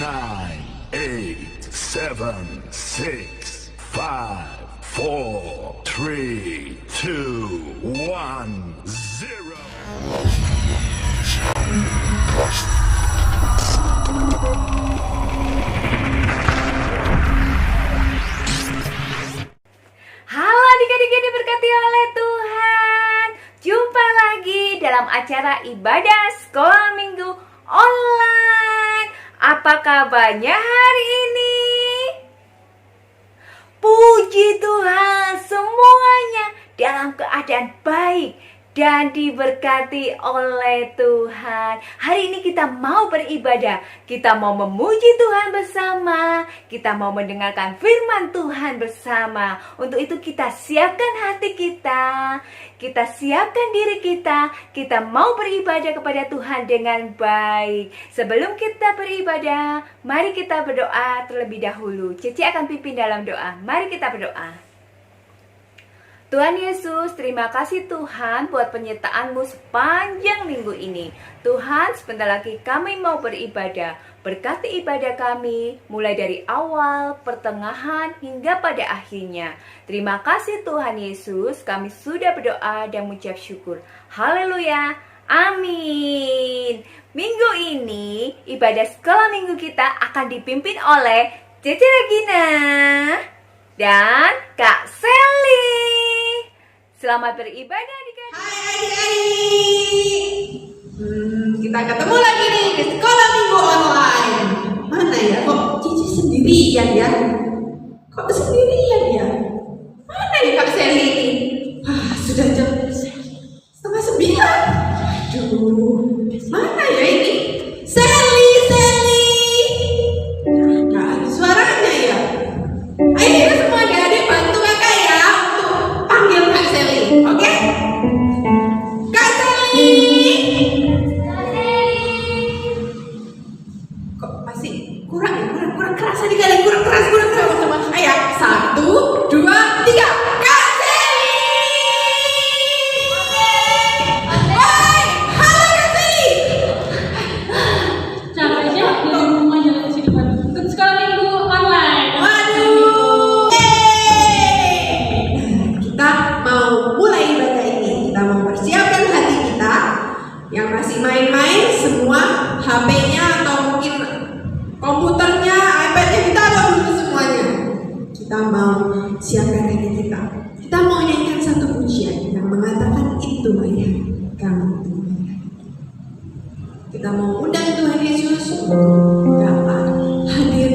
Nine, eight, seven, six, five, four, three, two, one, zero. Halo adik-adik yang diberkati oleh Tuhan. Jumpa lagi dalam acara ibadah sekolah minggu online. Apa kabarnya hari ini? Puji Tuhan, semuanya dalam keadaan baik dan diberkati oleh Tuhan. Hari ini kita mau beribadah, kita mau memuji Tuhan bersama, kita mau mendengarkan firman Tuhan bersama. Untuk itu kita siapkan hati kita siapkan diri kita mau beribadah kepada Tuhan dengan baik. Sebelum kita beribadah, mari kita berdoa terlebih dahulu. Cici akan pimpin dalam doa. Mari kita berdoa. Tuhan Yesus, terima kasih Tuhan buat penyertaan-Mu sepanjang minggu ini. Tuhan, sebentar lagi kami mau beribadah. Berkati ibadah kami, mulai dari awal, pertengahan, hingga pada akhirnya. Terima kasih Tuhan Yesus, kami sudah berdoa dan mengucap syukur. Haleluya, amin. Minggu ini, ibadah sekolah minggu kita akan dipimpin oleh Cici Regina dan Kak Sally. Selamat beribadah adik-adik. Hai adik-adik. Kita ketemu lagi nih di sekolah minggu online. Mana ya? Kok Cici sendirian ya? Kok sendirian ya? Mana ya Kak Sally ini? Sudah jam 8:30. Aduh, mana ya ini? Sally. Nggak ada suaranya ya. Ayo semua adik-adik bantu kakak ya untuk panggil Kak Sally. Oke? Kak Sally. Kok masih kurang keras adik-adik, kurang keras. Ayo, 1, 2, 3. Kak Sally. Hai, halo Kak Sally. Capeknya di rumah jalan sini ikut sekolah minggu online. Waduh. Kita mau mulai ibadah ini. Kita mau persiapkan hati kita. Yang masih main-main semua HP-nya atau mungkin komputernya, iPad-nya kita taruh dulu semuanya. Kita mau siapkan hati kita. Kita mau nyanyikan satu pujian yang mengatakan itu ayah kamu Tuhan. Kita mau undang Tuhan Yesus untuk dapat hadir.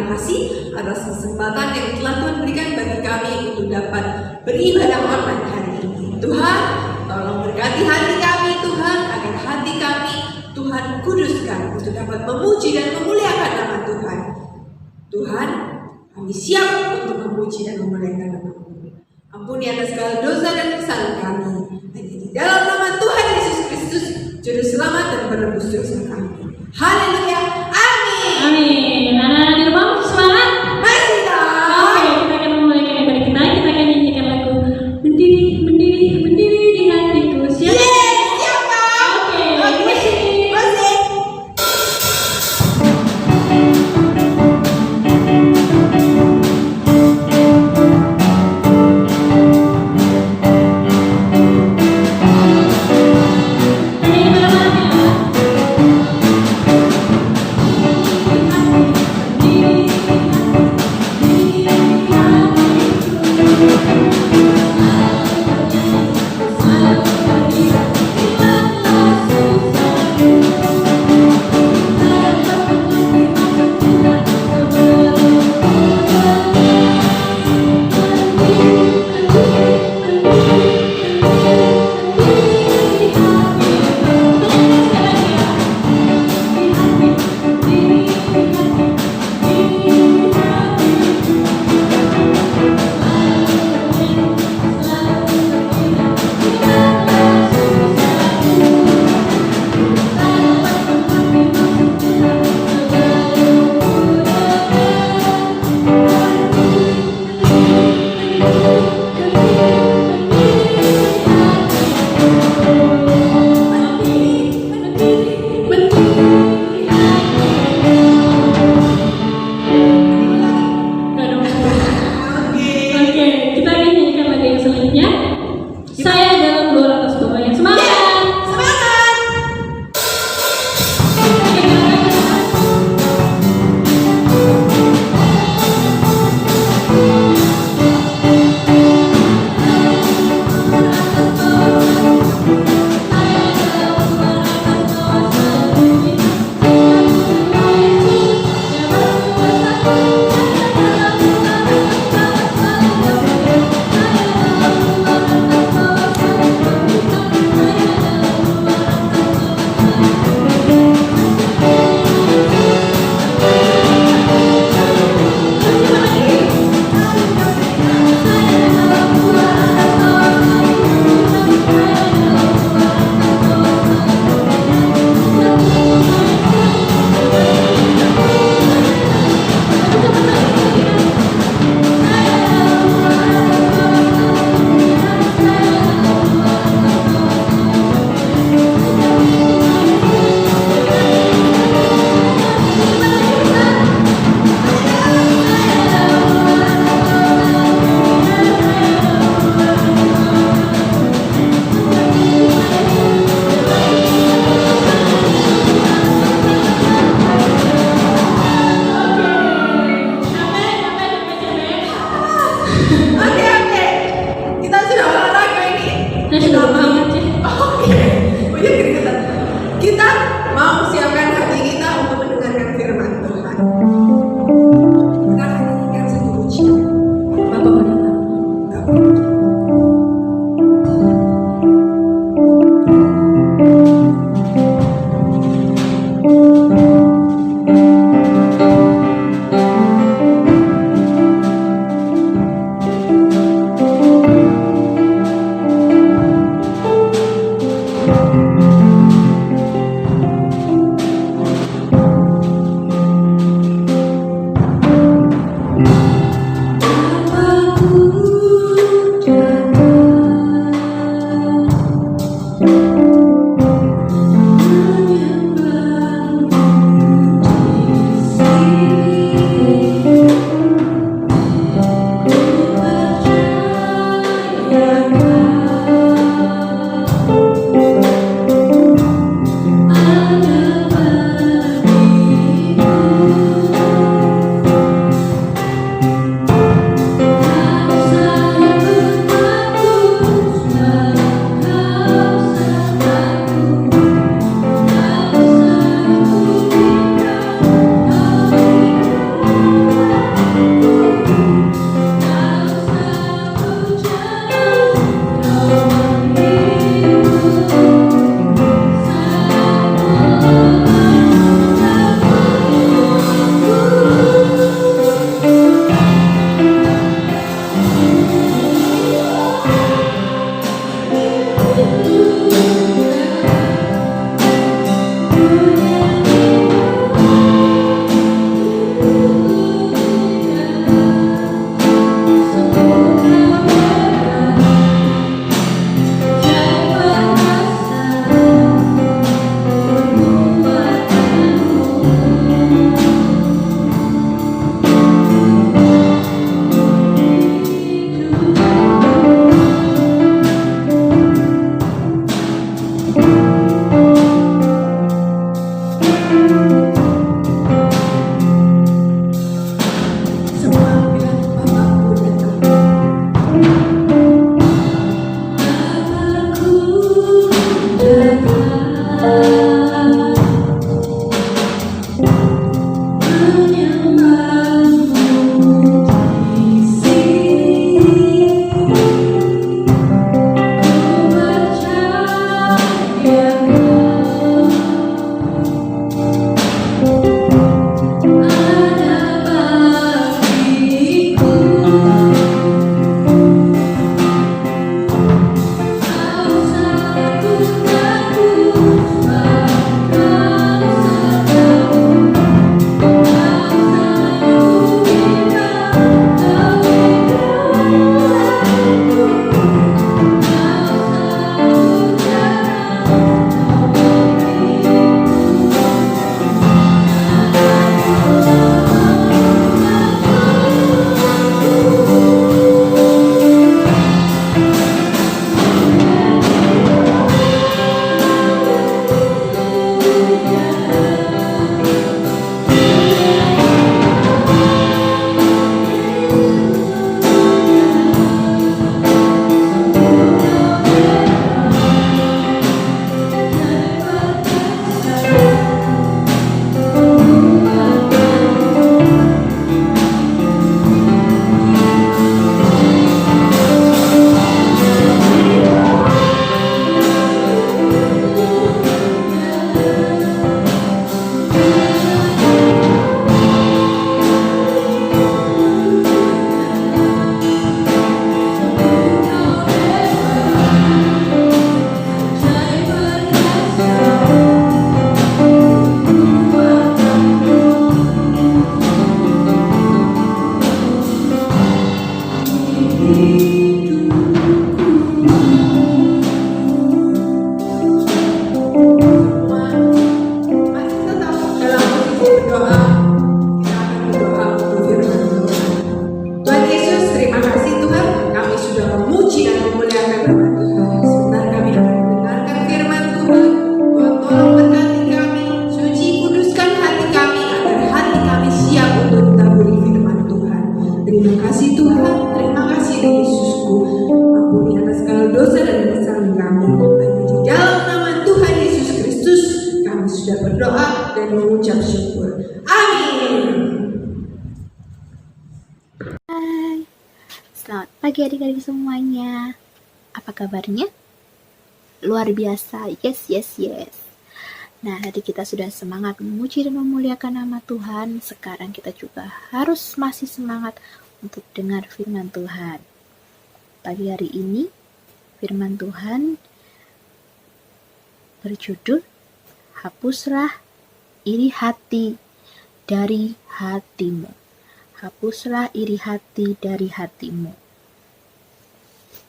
kasih atas kesempatan yang telah Tuhan berikan bagi kami untuk dapat beribadah online hari ini. Tuhan, tolong berkati hati kami Tuhan, agar hati kami Tuhan kuduskan untuk dapat memuji dan memuliakan nama Tuhan. Tuhan, kami siap untuk memuji dan memuliakan nama-Mu. Ampuni atas segala dosa dan kesalahan kami. Hanya di dalam nama Tuhan Yesus Kristus, Juru Selamat dan Penebus dosa kami. Haleluya. Amin. Amin. Anak-anak di rumah masih semangat? Masih dong. Oke, kita akan memulaikan ibadah kita. Kita akan nyanyikan lagu Berdiri, berdiri, berdiri di hatiku. Siap? Yes, siap dong. Oke, musik. Nyanyi bareng-bareng ya. Selamat pagi adik-adik semuanya. Apa kabarnya? Luar biasa, yes. Nah, tadi kita sudah semangat memuji dan memuliakan nama Tuhan. Sekarang kita juga harus masih semangat untuk dengar firman Tuhan. Pagi hari ini, firman Tuhan berjudul, Hapuslah iri hati dari hatimu. Hapuslah iri hati dari hatimu.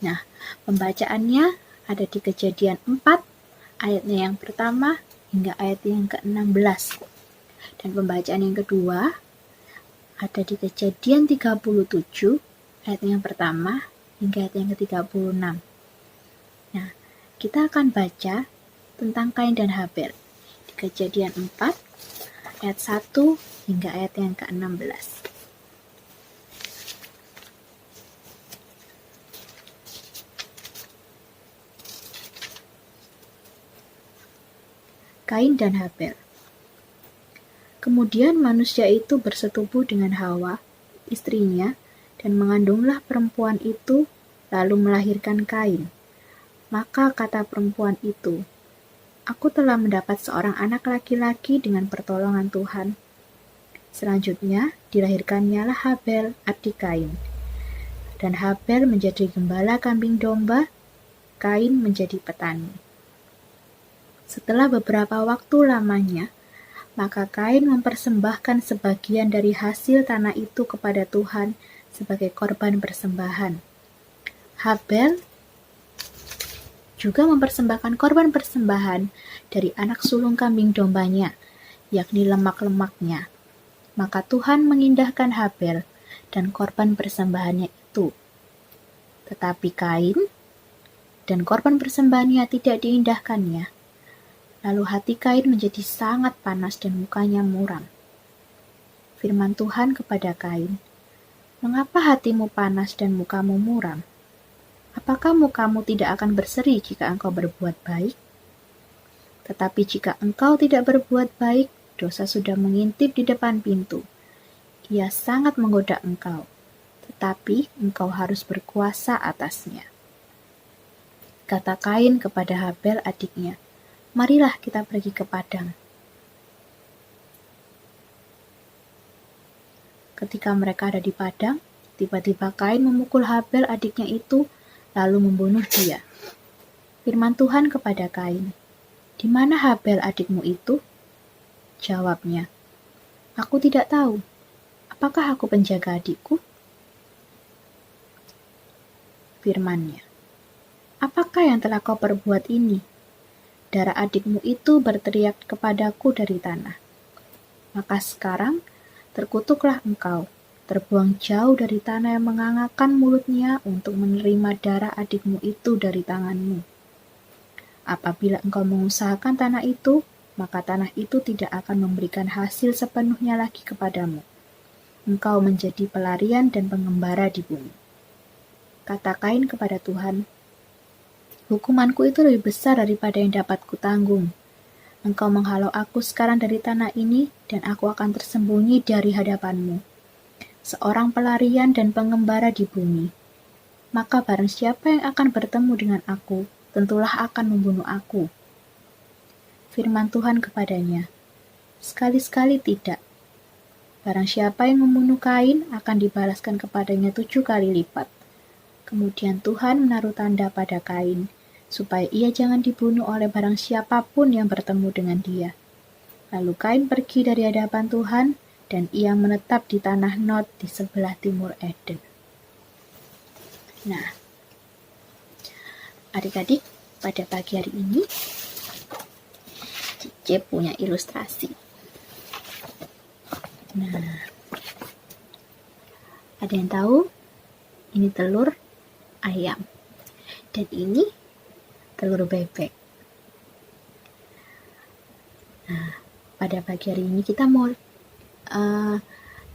Nah, pembacaannya ada di Kejadian 4, ayatnya yang pertama hingga ayat yang ke-16. Dan pembacaan yang kedua ada di Kejadian 37, ayat yang pertama hingga ayat yang ke-36. Nah, kita akan baca tentang Kain dan Habel di Kejadian 4, ayat 1 hingga ayat yang ke-16. Kain dan Habel. Kemudian manusia itu bersetubuh dengan Hawa, istrinya, dan mengandunglah perempuan itu, lalu melahirkan Kain. Maka kata perempuan itu, "Aku telah mendapat seorang anak laki-laki dengan pertolongan Tuhan." Selanjutnya, dilahirkannya lah Habel, adik Kain. Dan Habel menjadi gembala kambing domba, Kain menjadi petani. Setelah beberapa waktu lamanya, maka Kain mempersembahkan sebagian dari hasil tanah itu kepada Tuhan sebagai korban persembahan. Habel juga mempersembahkan korban persembahan dari anak sulung kambing dombanya, yakni lemak-lemaknya. Maka Tuhan mengindahkan Habel dan korban persembahannya itu. Tetapi Kain dan korban persembahannya tidak diindahkannya. Lalu hati Kain menjadi sangat panas dan mukanya muram. Firman Tuhan kepada Kain, "Mengapa hatimu panas dan mukamu muram? Apakah mukamu tidak akan berseri jika engkau berbuat baik? Tetapi jika engkau tidak berbuat baik, dosa sudah mengintip di depan pintu. Ia sangat menggoda engkau, tetapi engkau harus berkuasa atasnya." Kata Kain kepada Habel adiknya, "Marilah kita pergi ke padang." Ketika mereka ada di padang, tiba-tiba Kain memukul Habel adiknya itu, lalu membunuh dia. Firman Tuhan kepada Kain, "Di mana Habel adikmu itu?" Jawabnya, "Aku tidak tahu. Apakah aku penjaga adikku?" Firman-Nya, "Apakah yang telah kau perbuat ini? Darah adikmu itu berteriak kepadaku dari tanah. Maka sekarang terkutuklah engkau, terbuang jauh dari tanah yang mengangakkan mulutnya untuk menerima darah adikmu itu dari tanganmu. Apabila engkau mengusahakan tanah itu, maka tanah itu tidak akan memberikan hasil sepenuhnya lagi kepadamu. Engkau menjadi pelarian dan pengembara di bumi." Kata Kain kepada Tuhan, "Hukumanku itu lebih besar daripada yang dapat kutanggung. Engkau menghalau aku sekarang dari tanah ini, dan aku akan tersembunyi dari hadapanmu, seorang pelarian dan pengembara di bumi. Maka barang siapa yang akan bertemu dengan aku, tentulah akan membunuh aku." Firman Tuhan kepadanya, "Sekali-sekali tidak. Barang siapa yang membunuh Kain akan dibalaskan kepadanya 7 kali lipat." Kemudian Tuhan menaruh tanda pada Kain, supaya ia jangan dibunuh oleh barang siapapun yang bertemu dengan dia. Lalu Kain pergi dari hadapan Tuhan, dan ia menetap di tanah Nod di sebelah timur Eden. Nah, adik-adik, pada pagi hari ini, Cice punya ilustrasi. Nah, ada yang tahu? Ini telur ayam. Dan ini telur bebek. Nah, pada pagi hari ini kita mau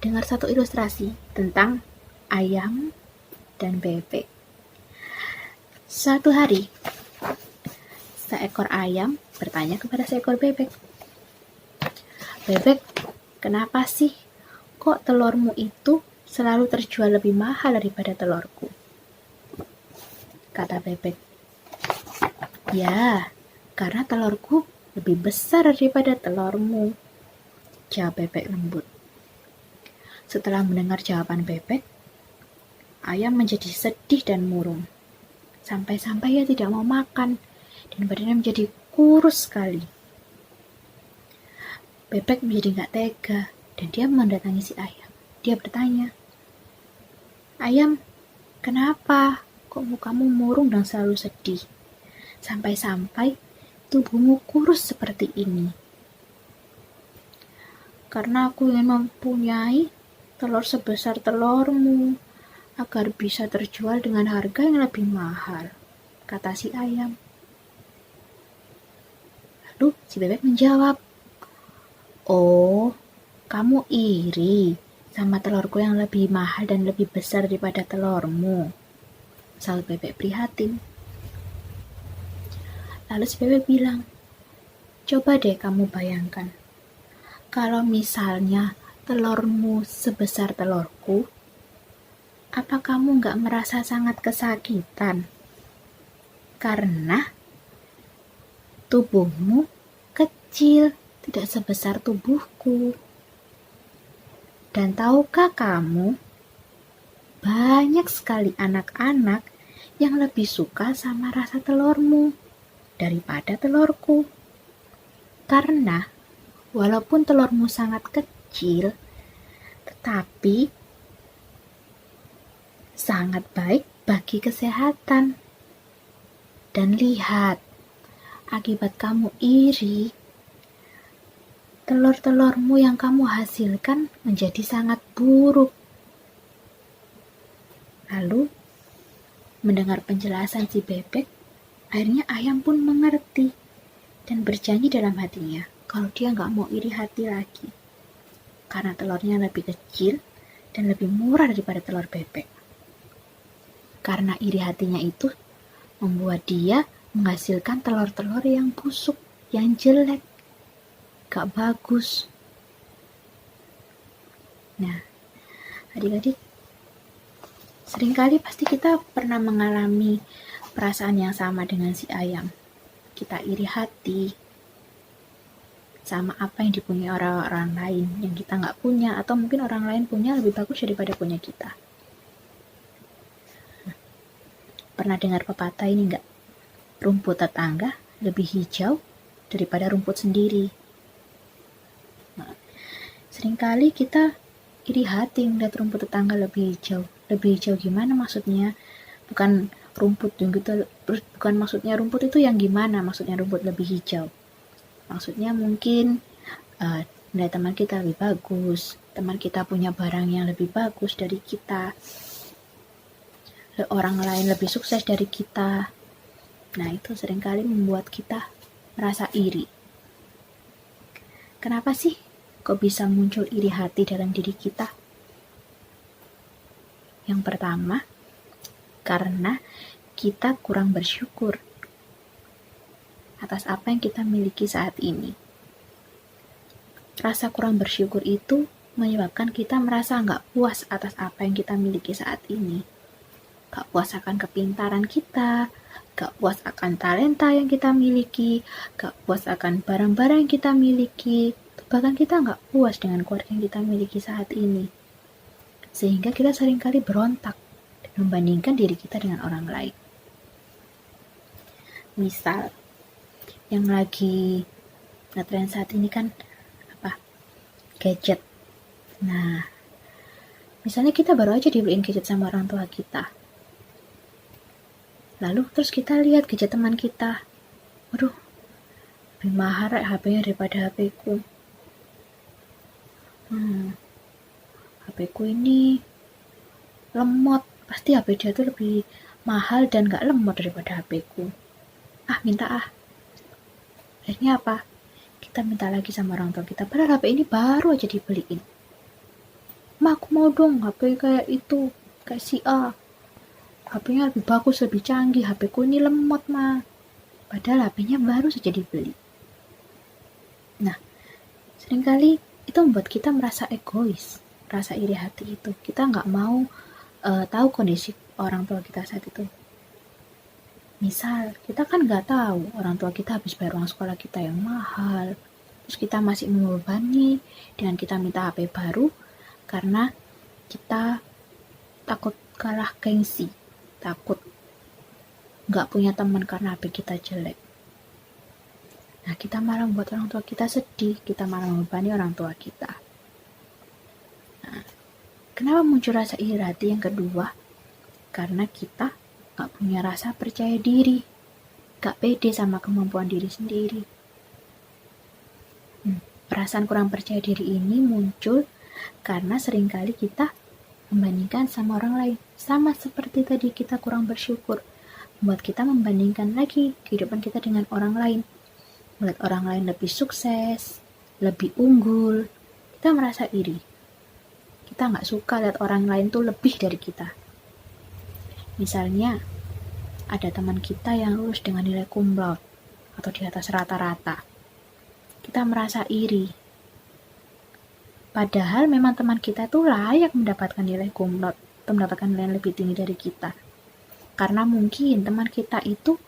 dengar satu ilustrasi tentang ayam dan bebek. Suatu hari, seekor ayam bertanya kepada seekor bebek, "Bebek, kenapa sih kok telurmu itu selalu terjual lebih mahal daripada telurku?" kata bebek. Ya, karena telurku lebih besar daripada telurmu, jawab bebek lembut. Setelah mendengar jawaban bebek, ayam menjadi sedih dan murung. Sampai-sampai ia tidak mau makan dan badannya menjadi kurus sekali. Bebek menjadi gak tega dan dia mendatangi si ayam. Dia bertanya, "Ayam, kenapa? Kok mukamu murung dan selalu sedih? Sampai-sampai tubuhmu kurus seperti ini." "Karena aku ingin mempunyai telur sebesar telurmu, agar bisa terjual dengan harga yang lebih mahal," kata si ayam. Lalu si bebek menjawab, "Oh, kamu iri sama telurku yang lebih mahal dan lebih besar daripada telurmu," sahut bebek prihatin. Lalu si bebek bilang, "Coba deh kamu bayangkan, kalau misalnya telurmu sebesar telurku, apa kamu gak merasa sangat kesakitan? Karena tubuhmu kecil, tidak sebesar tubuhku. Dan tahukah kamu, banyak sekali anak-anak yang lebih suka sama rasa telurmu daripada telurku. Karena walaupun telurmu sangat kecil, tetapi sangat baik bagi kesehatan. Dan lihat, akibat kamu iri, telur-telurmu yang kamu hasilkan menjadi sangat buruk." Lalu, mendengar penjelasan si bebek, akhirnya ayam pun mengerti dan berjanji dalam hatinya kalau dia gak mau iri hati lagi, karena telurnya lebih kecil dan lebih murah daripada telur bebek. Karena iri hatinya itu membuat dia menghasilkan telur-telur yang busuk, yang jelek, gak bagus. Nah, adik-adik, seringkali pasti kita pernah mengalami perasaan yang sama dengan si ayam. Kita iri hati sama apa yang dipunyai orang-orang lain yang kita nggak punya, atau mungkin orang lain punya lebih bagus daripada punya kita. Pernah dengar pepatah ini nggak? Rumput tetangga lebih hijau daripada rumput sendiri. Nah, seringkali kita iri hati melihat rumput tetangga lebih hijau. Lebih hijau gimana maksudnya? Bukan rumput yang gitu, bukan maksudnya rumput itu yang gimana, maksudnya rumput lebih hijau. Maksudnya mungkin nilai teman kita lebih bagus, teman kita punya barang yang lebih bagus dari kita, orang lain lebih sukses dari kita. Nah, itu seringkali membuat kita merasa iri. Kenapa sih kok bisa muncul iri hati dalam diri kita? Yang pertama, karena kita kurang bersyukur atas apa yang kita miliki saat ini. Rasa kurang bersyukur itu menyebabkan kita merasa nggak puas atas apa yang kita miliki saat ini. Nggak puas akan kepintaran kita, nggak puas akan talenta yang kita miliki, nggak puas akan barang-barang yang kita miliki, bahkan kita nggak puas dengan keluarga yang kita miliki saat ini. Sehingga kita seringkali berontak dan membandingkan diri kita dengan orang lain. Misal, yang lagi ngetren saat ini kan gadget. Nah, misalnya kita baru aja dibeliin gadget sama orang tua kita. Lalu terus kita lihat gadget teman kita. Waduh, lebih mahal HP-nya daripada HP-ku. HP-ku ini lemot. Pasti HP dia tuh lebih mahal dan gak lemot daripada HP-ku. Minta. Akhirnya apa? Kita minta lagi sama orang tua kita. Padahal HP ini baru aja dibeliin. "Ma, aku mau dong HP kayak itu, kayak si A. HP-nya lebih bagus, lebih canggih. HP-ku ini lemot, Ma." Padahal HP-nya baru saja dibeli. Nah, seringkali itu membuat kita merasa egois, rasa iri hati itu. Kita nggak mau tahu kondisi orang tua kita saat itu. Misal, kita kan nggak tahu orang tua kita habis bayar uang sekolah kita yang mahal, terus kita masih membebani dengan kita minta HP baru karena kita takut kalah gengsi, takut nggak punya teman karena HP kita jelek. Nah, kita malah membuat orang tua kita sedih, kita malah membebani orang tua kita. Nah, kenapa muncul rasa iri hati yang kedua? Karena kita gak punya rasa percaya diri, gak pede sama kemampuan diri sendiri. Perasaan kurang percaya diri ini muncul karena seringkali kita membandingkan sama orang lain. Sama seperti tadi kita kurang bersyukur, membuat kita membandingkan lagi kehidupan kita dengan orang lain. Melihat orang lain lebih sukses, lebih unggul, kita merasa iri. Kita gak suka lihat orang lain tuh lebih dari kita. Misalnya, ada teman kita yang lulus dengan nilai cum laude atau di atas rata-rata. Kita merasa iri. Padahal memang teman kita tuh layak mendapatkan nilai cum laude atau mendapatkan nilai yang lebih tinggi dari kita. Karena mungkin teman kita itu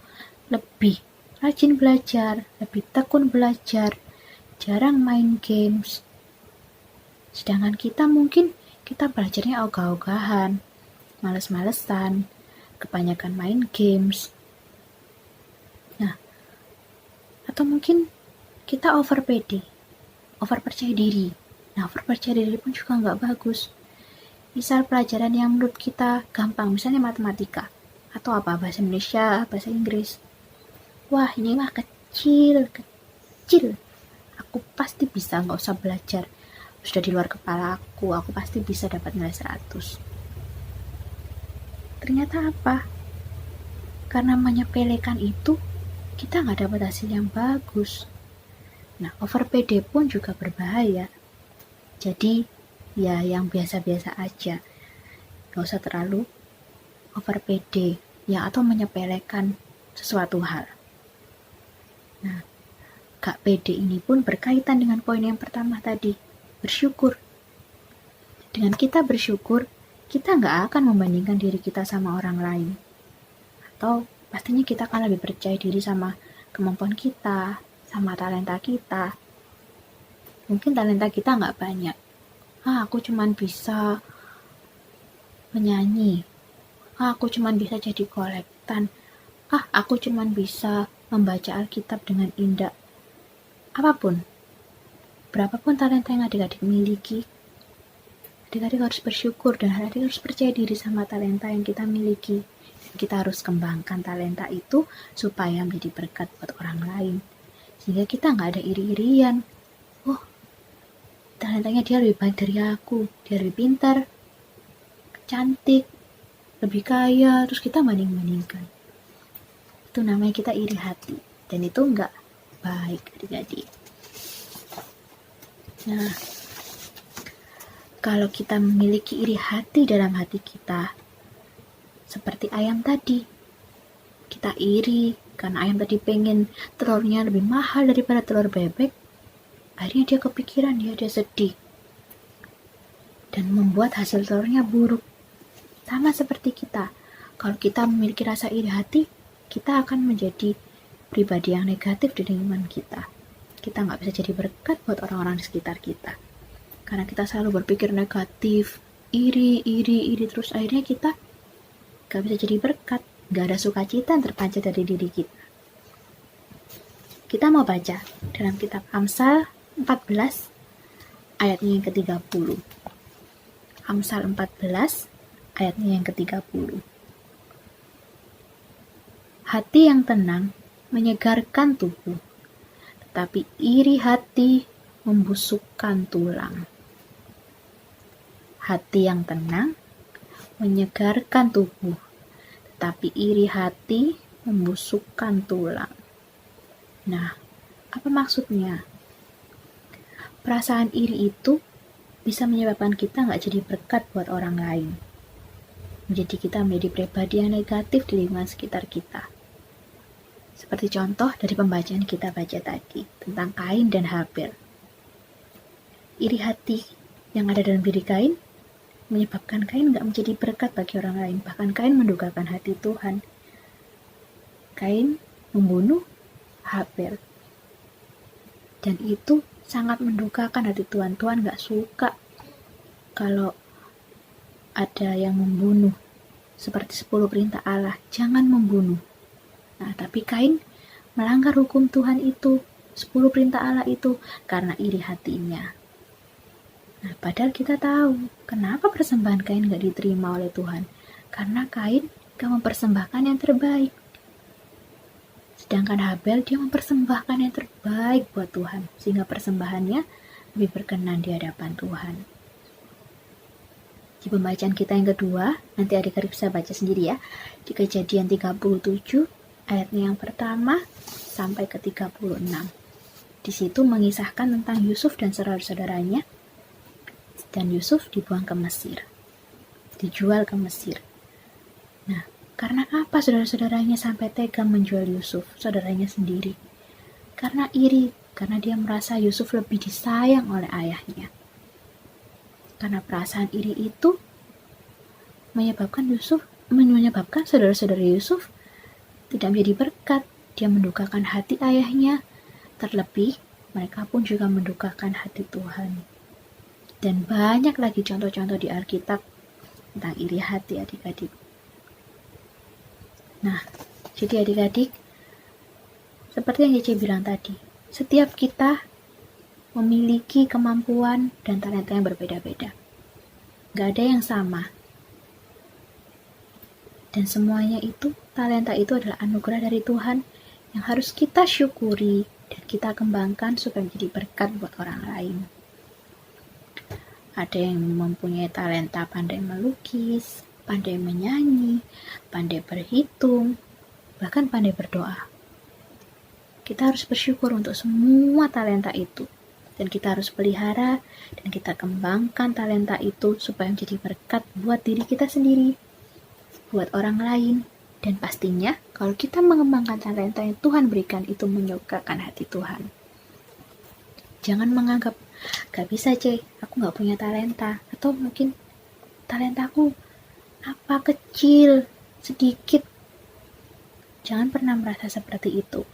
lebih rajin belajar, lebih tekun belajar, jarang main games. Sedangkan kita mungkin kita belajarnya ogah-ogahan, males-malesan, kebanyakan main games. Nah, atau mungkin kita over pede, over percaya diri. Nah, over percaya diri pun juga nggak bagus. Misal pelajaran yang menurut kita gampang, misalnya matematika, atau apa, bahasa Indonesia, bahasa Inggris. Wah, ini mah kecil. Aku pasti bisa, nggak usah belajar. Sudah di luar kepala aku pasti bisa dapat nilai 100. Ternyata apa? Karena menyepelekan itu, kita nggak dapat hasil yang bagus. Nah, over PD pun juga berbahaya. Jadi, ya yang biasa-biasa aja. Nggak usah terlalu over PD, ya atau menyepelekan sesuatu hal. Nah, gak pede ini pun berkaitan dengan poin yang pertama tadi, bersyukur. Dengan kita bersyukur, kita nggak akan membandingkan diri kita sama orang lain. Atau pastinya kita akan lebih percaya diri sama kemampuan kita, sama talenta kita. Mungkin talenta kita nggak banyak. Aku cuman bisa menyanyi. Aku cuman bisa jadi kolektan. Aku cuman bisa membaca Alkitab dengan indah. Apapun, berapapun talenta yang adik-adik miliki, adik-adik harus bersyukur dan adik-adik harus percaya diri sama talenta yang kita miliki. Dan kita harus kembangkan talenta itu supaya menjadi berkat buat orang lain. Sehingga kita nggak ada iri-irian. Oh, talentanya dia lebih baik dari aku, dia lebih pintar, cantik, lebih kaya, terus kita banding-bandingkan. Itu namanya kita iri hati. Dan itu nggak baik adik-adik. Nah, kalau kita memiliki iri hati dalam hati kita, seperti ayam tadi, kita iri karena ayam tadi pengen telurnya lebih mahal daripada telur bebek, akhirnya dia kepikiran, dia sedih, dan membuat hasil telurnya buruk. Sama seperti kita, kalau kita memiliki rasa iri hati, kita akan menjadi pribadi yang negatif di lingkungan kita. Kita nggak bisa jadi berkat buat orang-orang di sekitar kita. Karena kita selalu berpikir negatif, iri, terus akhirnya kita nggak bisa jadi berkat. Nggak ada sukacita yang terpancar dari diri kita. Kita mau baca dalam kitab Amsal 14, ayatnya yang ke-30. Amsal 14, ayatnya yang ke-30. Hati yang tenang menyegarkan tubuh, tetapi iri hati membusukkan tulang. Hati yang tenang menyegarkan tubuh, tetapi iri hati membusukkan tulang. Nah, apa maksudnya? Perasaan iri itu bisa menyebabkan kita nggak jadi berkat buat orang lain. Menjadi kita menjadi pribadi yang negatif di lingkungan sekitar kita. Seperti contoh dari pembacaan kita baca tadi tentang Kain dan Habil. Iri hati yang ada dalam diri Kain menyebabkan Kain nggak menjadi berkat bagi orang lain. Bahkan Kain mendukakan hati Tuhan. Kain membunuh Habel. Dan itu sangat mendukakan hati Tuhan. Tuhan gak suka kalau ada yang membunuh. Seperti 10 perintah Allah, jangan membunuh. Nah, tapi Kain melanggar hukum Tuhan itu, 10 perintah Allah itu, karena iri hatinya. Nah, padahal kita tahu, kenapa persembahan Kain gak diterima oleh Tuhan? Karena Kain gak mempersembahkan yang terbaik. Sedangkan Habel, dia mempersembahkan yang terbaik buat Tuhan, sehingga persembahannya lebih berkenan di hadapan Tuhan. Di pembacaan kita yang kedua, nanti adik-adik bisa baca sendiri ya, di Kejadian 37, ayatnya yang pertama sampai ke 36. Di situ mengisahkan tentang Yusuf dan saudara-saudaranya, dan Yusuf dibuang ke Mesir, dijual ke Mesir. Nah, karena apa saudara-saudaranya sampai tega menjual Yusuf, saudaranya sendiri? Karena iri, karena dia merasa Yusuf lebih disayang oleh ayahnya. Karena perasaan iri itu menyebabkan saudara-saudara Yusuf tidak menjadi berkat. Dia mendukakan hati ayahnya, terlebih mereka pun juga mendukakan hati Tuhan. Dan banyak lagi contoh-contoh di Alkitab tentang iri hati adik-adik. Nah, jadi adik-adik, seperti yang Cece bilang tadi, setiap kita memiliki kemampuan dan talenta yang berbeda-beda. Gak ada yang sama. Dan semuanya itu, talenta itu adalah anugerah dari Tuhan yang harus kita syukuri dan kita kembangkan supaya menjadi berkat buat orang lain. Ada yang mempunyai talenta pandai melukis, pandai menyanyi, pandai berhitung, bahkan pandai berdoa. Kita harus bersyukur untuk semua talenta itu. Dan kita harus pelihara dan kita kembangkan talenta itu supaya menjadi berkat buat diri kita sendiri, buat orang lain. Dan pastinya kalau kita mengembangkan talenta yang Tuhan berikan itu menyukakan hati Tuhan. Jangan menganggap, gak bisa aku gak punya talenta. Atau mungkin talentaku kecil, sedikit. Jangan pernah merasa seperti itu.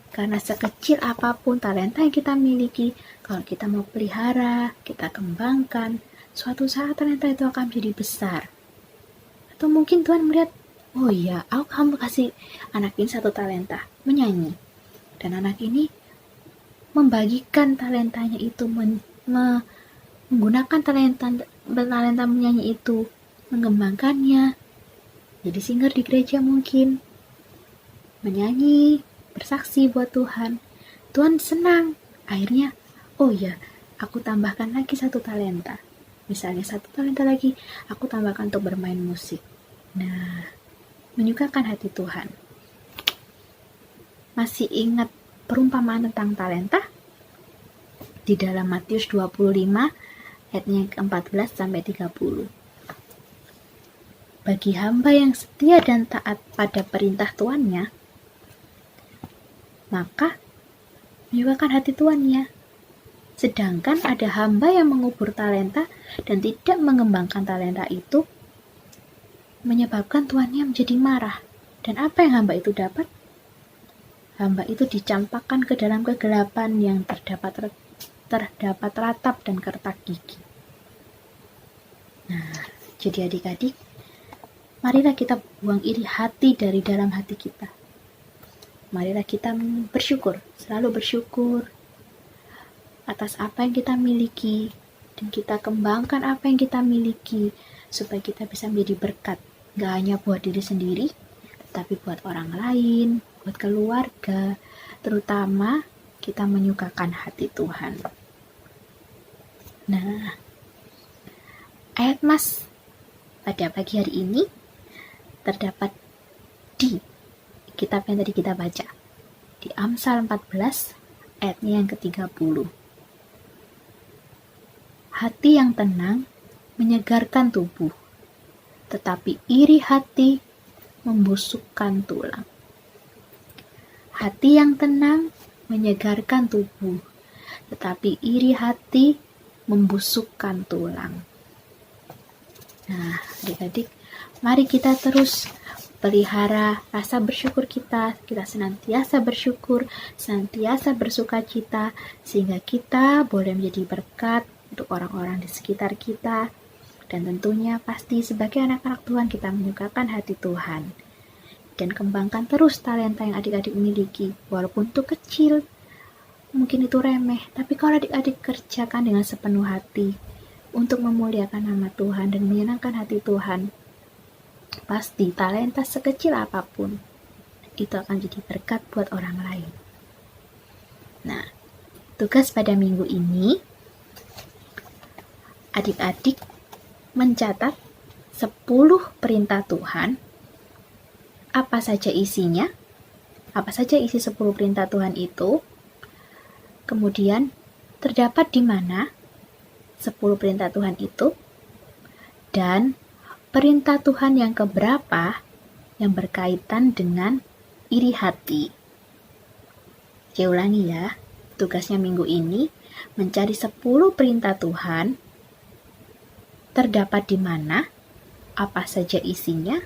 Karena sekecil apapun talenta yang kita miliki, kalau kita mau pelihara, kita kembangkan, suatu saat talenta itu akan menjadi besar. Atau mungkin Tuhan melihat, oh iya, kamu kasih anak ini satu talenta, menyanyi. Dan anak ini membagikan talentanya itu, menggunakan talenta menyanyi itu, mengembangkannya. Jadi singer di gereja mungkin, menyanyi, bersaksi buat Tuhan. Tuhan senang. Akhirnya, oh ya, aku tambahkan lagi satu talenta. Misalnya satu talenta lagi, aku tambahkan untuk bermain musik. Nah, menyukakan hati Tuhan. Masih ingat perumpamaan tentang talenta? Di dalam Matius 25, ayatnya 14 sampai 30. Bagi hamba yang setia dan taat pada perintah tuannya, maka menyukakan hati tuannya. Sedangkan ada hamba yang mengubur talenta dan tidak mengembangkan talenta itu, menyebabkan tuannya menjadi marah. Dan apa yang hamba itu dapat? Hamba itu dicampakkan ke dalam kegelapan yang terdapat ratap dan kertak gigi. Nah, jadi adik-adik, marilah kita buang iri hati dari dalam hati kita. Marilah kita bersyukur, selalu bersyukur atas apa yang kita miliki, dan kita kembangkan apa yang kita miliki, supaya kita bisa menjadi berkat, gak hanya buat diri sendiri, tetapi buat orang lain, buat keluarga, terutama kita menyukakan hati Tuhan. Nah, ayat Mas pada pagi hari ini terdapat di kitab yang tadi kita baca, di Amsal 14 ayatnya yang ke-30. Hati yang tenang menyegarkan tubuh, tetapi iri hati membusukkan tulang. Hati yang tenang menyegarkan tubuh, tetapi iri hati membusukkan tulang. Nah, adik-adik, mari kita terus pelihara rasa bersyukur kita senantiasa bersyukur, senantiasa bersuka cita, sehingga kita boleh menjadi berkat untuk orang-orang di sekitar kita. Dan tentunya pasti sebagai anak-anak Tuhan kita menyukakan hati Tuhan. Dan kembangkan terus talenta yang adik-adik miliki, walaupun itu kecil, mungkin itu remeh, tapi kalau adik-adik kerjakan dengan sepenuh hati untuk memuliakan nama Tuhan dan menyenangkan hati Tuhan, pasti talenta sekecil apapun itu akan jadi berkat buat orang lain. Nah, tugas pada minggu ini, adik-adik mencatat 10 perintah Tuhan. Apa saja isinya? Apa saja isi 10 perintah Tuhan itu? Kemudian, terdapat di mana 10 perintah Tuhan itu? Dan perintah Tuhan yang keberapa yang berkaitan dengan iri hati? Saya ulangi ya, tugasnya minggu ini mencari 10 perintah Tuhan. Terdapat di mana? Apa saja isinya?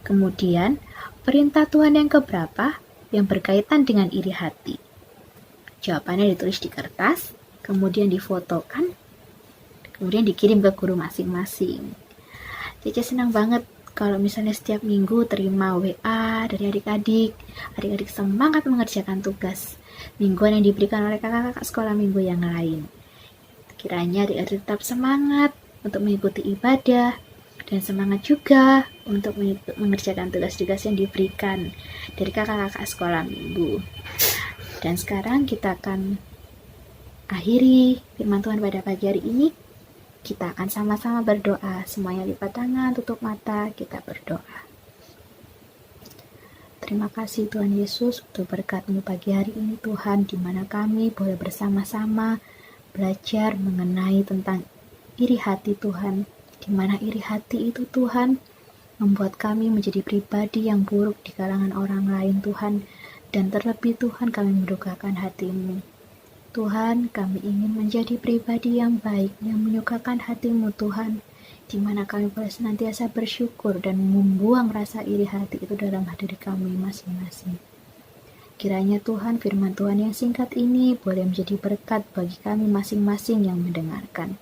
Kemudian, perintah Tuhan yang keberapa yang berkaitan dengan iri hati? Jawabannya ditulis di kertas, kemudian difotokan, kemudian dikirim ke guru masing-masing. Cece senang banget kalau misalnya setiap minggu terima WA dari adik-adik. Adik-adik semangat mengerjakan tugas mingguan yang diberikan oleh kakak-kakak sekolah minggu yang lain. Kiranya adik-adik tetap semangat untuk mengikuti ibadah, dan semangat juga untuk mengerjakan tugas-tugas yang diberikan dari kakak-kakak sekolah minggu. Dan sekarang kita akan akhiri firman Tuhan pada pagi hari ini. Kita akan sama-sama berdoa. Semuanya lipat tangan, tutup mata, kita berdoa. Terima kasih Tuhan Yesus untuk berkat-Mu pagi hari ini Tuhan, di mana kami boleh bersama-sama belajar mengenai tentang iri hati Tuhan, di mana iri hati itu Tuhan membuat kami menjadi pribadi yang buruk di kalangan orang lain Tuhan, dan terlebih Tuhan kami mendukakan hati-Mu. Tuhan, kami ingin menjadi pribadi yang baik, yang menyukakan hati-Mu Tuhan, di mana kami boleh senantiasa bersyukur dan membuang rasa iri hati itu dalam diri kami masing-masing. Kiranya Tuhan, firman Tuhan yang singkat ini boleh menjadi berkat bagi kami masing-masing yang mendengarkan.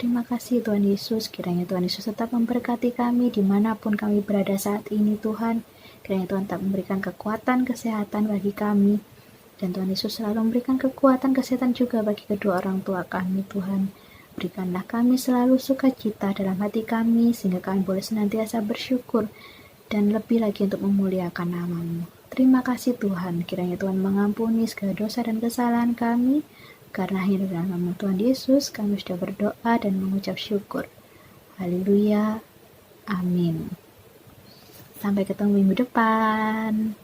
Terima kasih Tuhan Yesus, kiranya Tuhan Yesus tetap memberkati kami dimanapun kami berada saat ini Tuhan. Kiranya Tuhan tetap memberikan kekuatan, kesehatan bagi kami. Dan Tuhan Yesus selalu memberikan kekuatan, kesehatan juga bagi kedua orang tua kami Tuhan. Berikanlah kami selalu sukacita dalam hati kami, sehingga kami boleh senantiasa bersyukur dan lebih lagi untuk memuliakan nama-Mu. Terima kasih Tuhan, kiranya Tuhan mengampuni segala dosa dan kesalahan kami. Karena hanya dalam nama Tuhan Yesus kami sudah berdoa dan mengucap syukur. Haleluya. Amin. Sampai ketemu minggu depan.